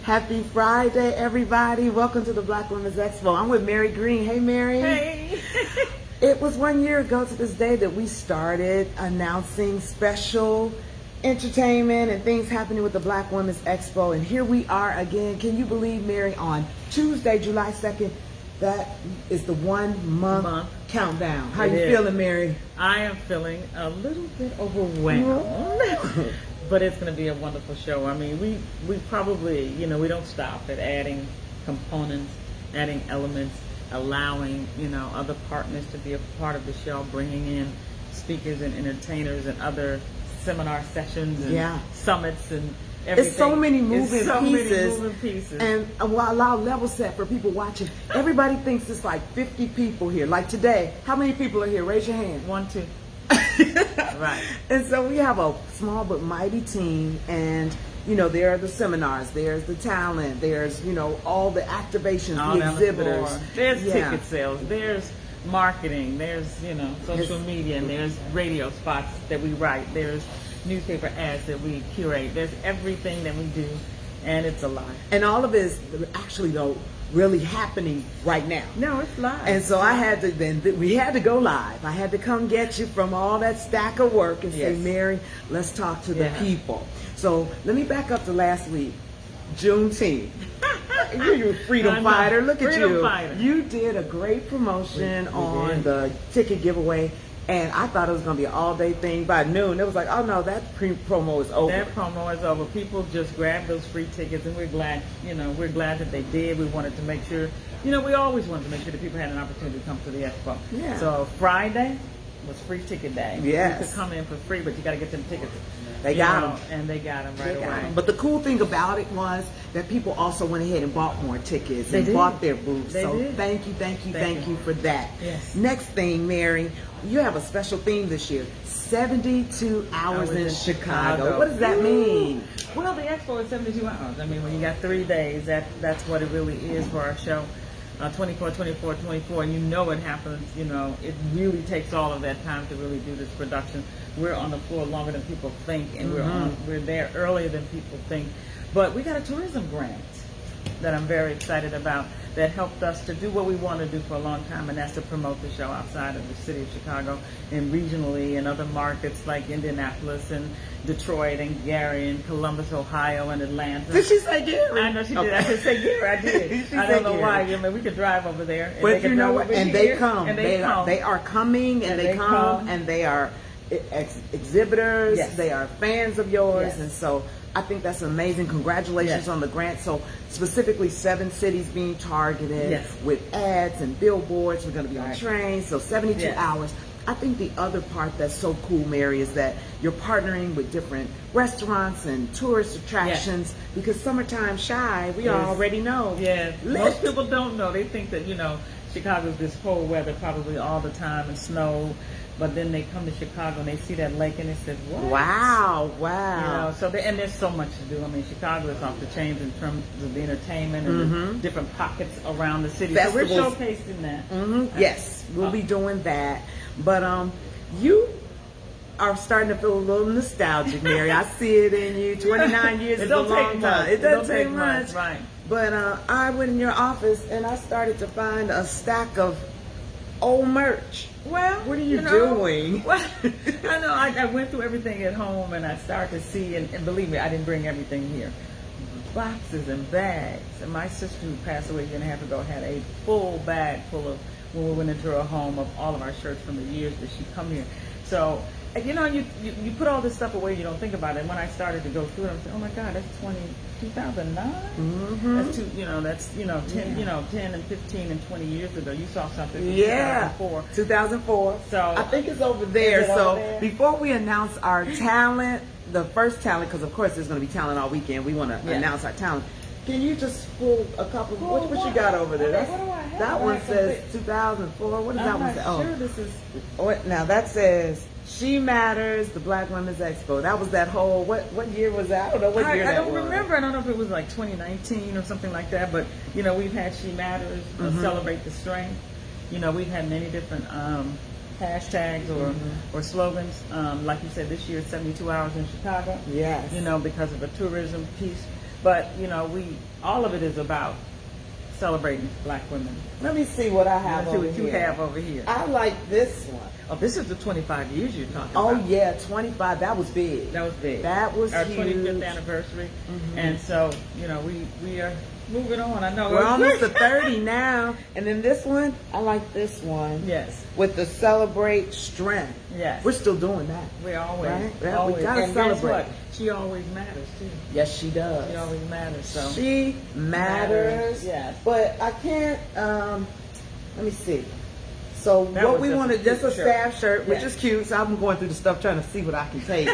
Happy Friday, everybody. Welcome to the Black Women's Expo. I'm with Mary Green. Hey, Mary. Hey. It was 1 year ago to this day that we started announcing special entertainment and things happening with the Black Women's Expo. And here we are again. Can you believe, Mary, on Tuesday, July 2nd, that is the 1 month countdown. How you feeling, Mary? I am feeling a little bit overwhelmed. But it's going to be a wonderful show. I mean, we probably, we don't stop at adding components, adding elements, allowing, other partners to be a part of the show, bringing in speakers and entertainers and other seminar sessions and summits and everything. It's so many moving pieces. And allow level set for people watching. Everybody thinks it's like 50 people here. Like today, how many people are here? Raise your hand. 1, 2. Right. And so we have a small but mighty team, and there are the seminars, there's the talent, there's all the activations, the exhibitors, there's ticket sales, there's marketing, there's social media, and there's radio spots that we write, there's newspaper ads that we curate, there's everything that we do, and it's a lot. And all of it is actually really happening right now. No, it's live. And so we had to go live. I had to come get you from all that stack of work and say, Mary, let's talk to the people. So let me back up to last week, Juneteenth. You're a freedom fighter. Look at you. Fighter. You did a great promotion on the ticket giveaway. And I thought it was going to be an all-day thing. By noon, it was like, oh, no, that promo is over. That promo is over. People just grabbed those free tickets, and we're glad that they did. We wanted to make sure, we always wanted to make sure that people had an opportunity to come to the Expo. Yeah. So Friday was free ticket day. Yes. You could come in for free, but you got to get them tickets. They got them. And they got them right away. But the cool thing about it was that people also went ahead and bought more tickets and bought their booths. Thank you for that. Yes. Next thing, Mary, you have a special theme this year. 72 hours in Chicago. What does that mean? Well, the Expo is 72 hours. I mean, when you got 3 days, that's what it really is for our show. 24, 24, 24, and it happens, it really takes all of that time to really do this production. We're on the floor longer than people think, and we're there earlier than people think. But we got a tourism grant that I'm very excited about that helped us to do what we want to do for a long time, and that's to promote the show outside of the city of Chicago and regionally in other markets like Indianapolis and Detroit and Gary and Columbus, Ohio and Atlanta. Did she say Gary? I know she did. I did say Gary. I did. I don't know why. I mean, we could drive over there. And but you know what? And they come. And they are coming, and they come, and they are exhibitors. Yes. They are fans of yours, yes. And so I think that's amazing. Congratulations on the grant. So specifically 7 cities being targeted with ads and billboards. We're going to be on trains. So 72 hours. I think the other part that's so cool, Mary, is that you're partnering with different restaurants and tourist attractions because summertime shy, we already know. Yeah, most people don't know. They think that, Chicago's this cold weather probably all the time and snow. But then they come to Chicago and they see that lake and they say, what? Wow. And there's so much to do. I mean, Chicago is off the chains in terms of the entertainment and the different pockets around the city. Festivals. So we're showcasing that. Yes, we'll be doing that. But you are starting to feel a little nostalgic, Mary. I see it in you. 29 years is a long time. It doesn't take much. Right. But I went in your office and I started to find a stack of old merch. Well, what are you doing? Well, I know. I went through everything at home and I started to see, and believe me, I didn't bring everything here. Boxes and bags. And my sister, who passed away a year and a half ago, had a full bag full of, when we went into her home, of all of our shirts from the years that she come here. So, you put all this stuff away, you don't think about it. And when I started to go through it, I said, oh my God, that's 2009? That's 10 and 15 and 20 years ago. You saw something from 2004. 2004. So I think it's over there. Before we announce our talent, the first talent, because of course there's going to be talent all weekend. We want to announce our talent. Can you just pull a couple? What you got over there? What do I have? That one says 2004. What does that one say? I'm not sure this is. Now that says She Matters, the Black Women's Expo. That was that whole, what year was that? I don't know what year that was. I don't remember. I don't know if it was like 2019 or something like that. But, we've had She Matters, Celebrate the Strength. We've had many different hashtags or slogans. Like you said, this year, 72 hours in Chicago. Yes. Because of a tourism piece. But all of it is about celebrating Black women. Let me see what I have over what you here. have over here. I like this one. Oh, this is the 25 years you're talking Oh about. yeah, 25. That was big. That was big. That was our huge. 25th anniversary, and so we are moving on. I know We're almost to 30 now. And then this one, I like this one. Yes. With the celebrate strength. Yes. We're still doing that. We always, right? Yeah, always. We gotta and celebrate. Guess what? She always matters too. Yes, she does. She always matters. So she matters. Yes. But I can't. Let me see. So That what was we just wanted, a just a cute shirt. staff shirt, which Yes. is cute. So I'm going through the stuff trying to see what I can take.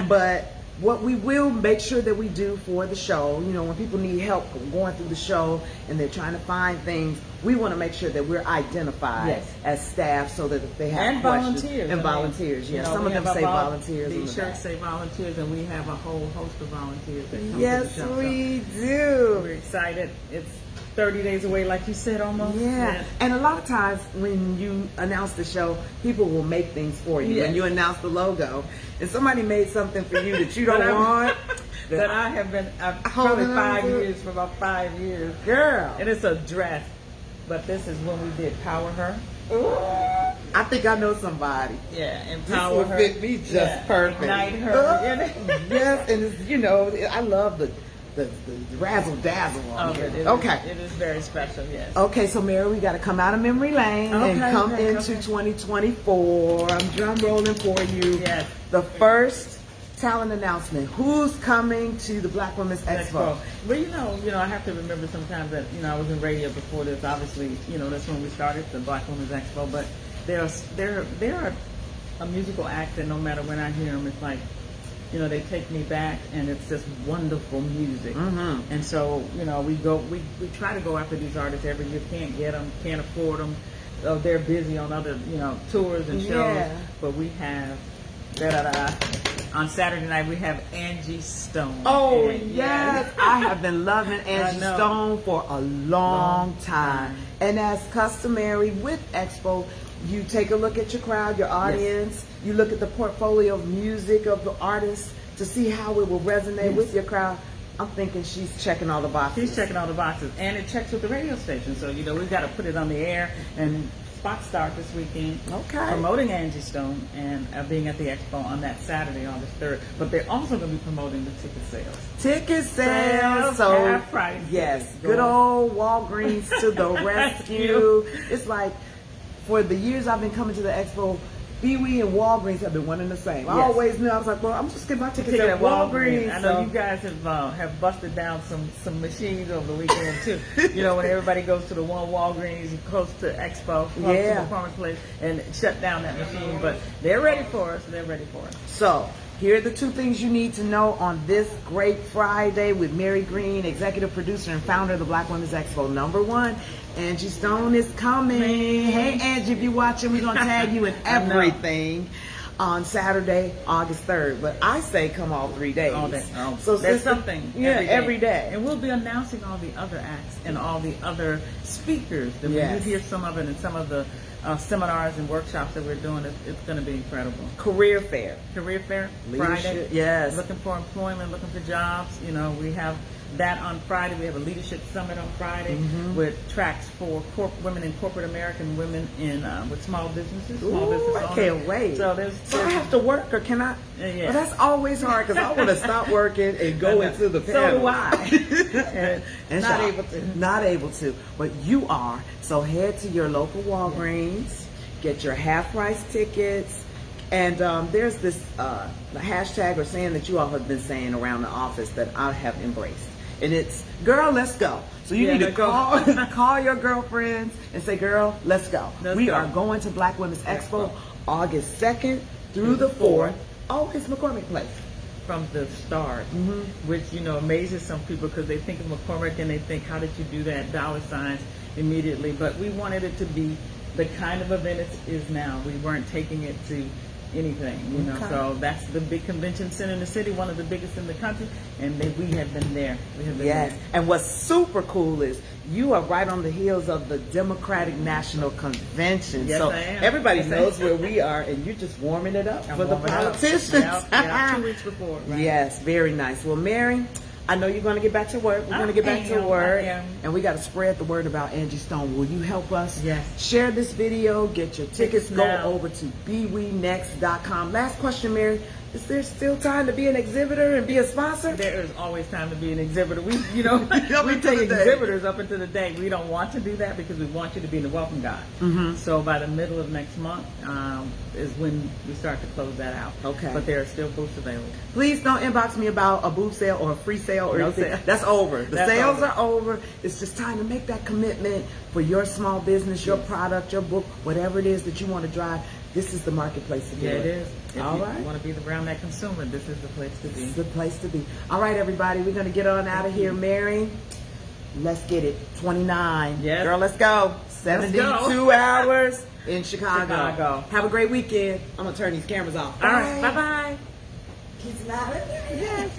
But what we will make sure that we do for the show, when people need help going through the show and they're trying to find things, we want to make sure that we're identified Yes. as staff so that if they have and questions. volunteers. And volunteers, yeah. Some we of them have say our volunteers. on These the shirts back. say volunteers, and we have a whole host of volunteers that come Yes, to the show. we So do. we're excited. It's 30 days away, like you said, almost. Yeah, and a lot of times when you announce the show, people will make things for you. Yes. When you announce the logo, and somebody made something for you that you don't That I- want, That I have been probably Holding on 5 to it. years, for about 5 years. girl. And it's a dress, but this is when we did Power Her. I think I know somebody. Yeah, This empower would her. fit me just Yeah, perfect. Ignite her. Yes, and it's, I love the razzle dazzle on Of here. it. Okay. It is very special, yes. Okay, so Mary, we got to come out of memory lane and come into 2024. I'm drum rolling for you. Yes. The first talent announcement. Who's coming to the Black Women's Expo? Well, I have to remember sometimes that, I was in radio before this. Obviously, that's when we started the Black Women's Expo. But there are a musical act that no matter when I hear them, it's like, they take me back, and it's just wonderful music. Mm-hmm. And so, we try to go after these artists every year. Can't get them, can't afford them. They're busy on other, tours and shows. Yeah. But we have, on Saturday night, we have Angie Stone. Oh, And yes. I have been loving Angie know. Stone for a long time. And as customary with Expo, you take a look at your crowd, your audience. You look at the portfolio of music of the artists to see how it will resonate with your crowd. I'm thinking she's checking all the boxes. She's checking all the boxes, and it checks with the radio station. So we've got to put it on the air, and spots start this weekend. Okay. Promoting Angie Stone and being at the Expo on that Saturday, August 3rd. But they're also going to be promoting the ticket sales. Ticket sales. So half price. yes, tickets. good old Walgreens to the rescue. you. It's like for the years I've been coming to the Expo, Pee-wee and Walgreens have been one and the same. I Yes. always knew. I was like, well, I'm just getting my tickets Ticket at Walgreens. I know so- you guys have busted down some machines over the weekend too. When everybody goes to the one Walgreens close to Expo, close to Yeah. Performance Place, and shut down that machine. But they're ready for us. They're ready for us. So, here are the two things you need to know on this great Friday with Mary Green, executive producer and founder of the Black Women's Expo. Number one, Angie Stone is coming. Hey, Angie, if you're watching, we're going to tag you in everything on Saturday, August 3rd. But I say come all 3 days. All day. So there's sister, something every day. And we'll be announcing all the other acts and all the other speakers. That Yes. when you hear some of it in some of the seminars and workshops that we're doing, it's going to be incredible. Career fair. Career fair, Leadership, Friday. yes. Looking for employment, looking for jobs. We have that on Friday. We have a leadership summit on Friday with tracks for women in corporate America and women in with small businesses. Small Ooh, business I owners. can't wait. So I have to work, or can I? Yeah. Well, that's always hard because I want to stop working and go into the So panel. do I. And Not so- able to. Not able to. But you are. So head to your local Walgreens, get your half price tickets. And there's this hashtag or saying that you all have been saying around the office that I have embraced. And it's, girl, let's go. So you Yeah, need to let's go. call your girlfriends and say, girl, let's go. Let's we go. are going to Black Women's Let's Expo go. August 2nd through the 4th. Oh, it's McCormick Place. From the start, which amazes some people because they think of McCormick and they think, how did you do that? Dollar signs immediately. But we wanted it to be the kind of event it is now. We weren't taking it to anything, Okay. So that's the big convention center in the city, one of the biggest in the country, and we have been there. We have been Yes, there. and what's super cool is you are right on the heels of the Democratic National Convention. Yes, so I am. everybody Yes, I knows am. where we are, and you're just warming it up I'm for the warming up. politicians. Yeah, 2 weeks before. Right? Yes, very nice. Well, Mary, I know you're going to get back to work. We're going to get back to work. I am. And we got to spread the word about Angie Stone. Will you help us? Yes. Share this video. Get your tickets. Go now. over to bewenext.com. Last question, Mary. Is there still time to be an exhibitor and be a sponsor? There is always time to be an exhibitor. We take the day. exhibitors up into the day. We don't want to do that because we want you to be the welcome guide. Mm-hmm. So by the middle of next month is when we start to close that out. Okay. But there are still booths available. Please don't inbox me about a booth sale or a free sale or No anything. sale. That's over. The That's sales over. are over. It's just time to make that commitment for your small business, your product, your book, whatever it is that you want to drive. This is the marketplace to do Yeah, it. it is. If All you right. want to be around that consumer, this is the place to be. This is the place to be. All right, everybody. We're going to get on out of here. Mary, let's get it. 29. Yes. Girl, let's go. 72 hours in Chicago. Have a great weekend. I'm going to turn these cameras off. All right. Bye-bye. Keep smiling. Yes.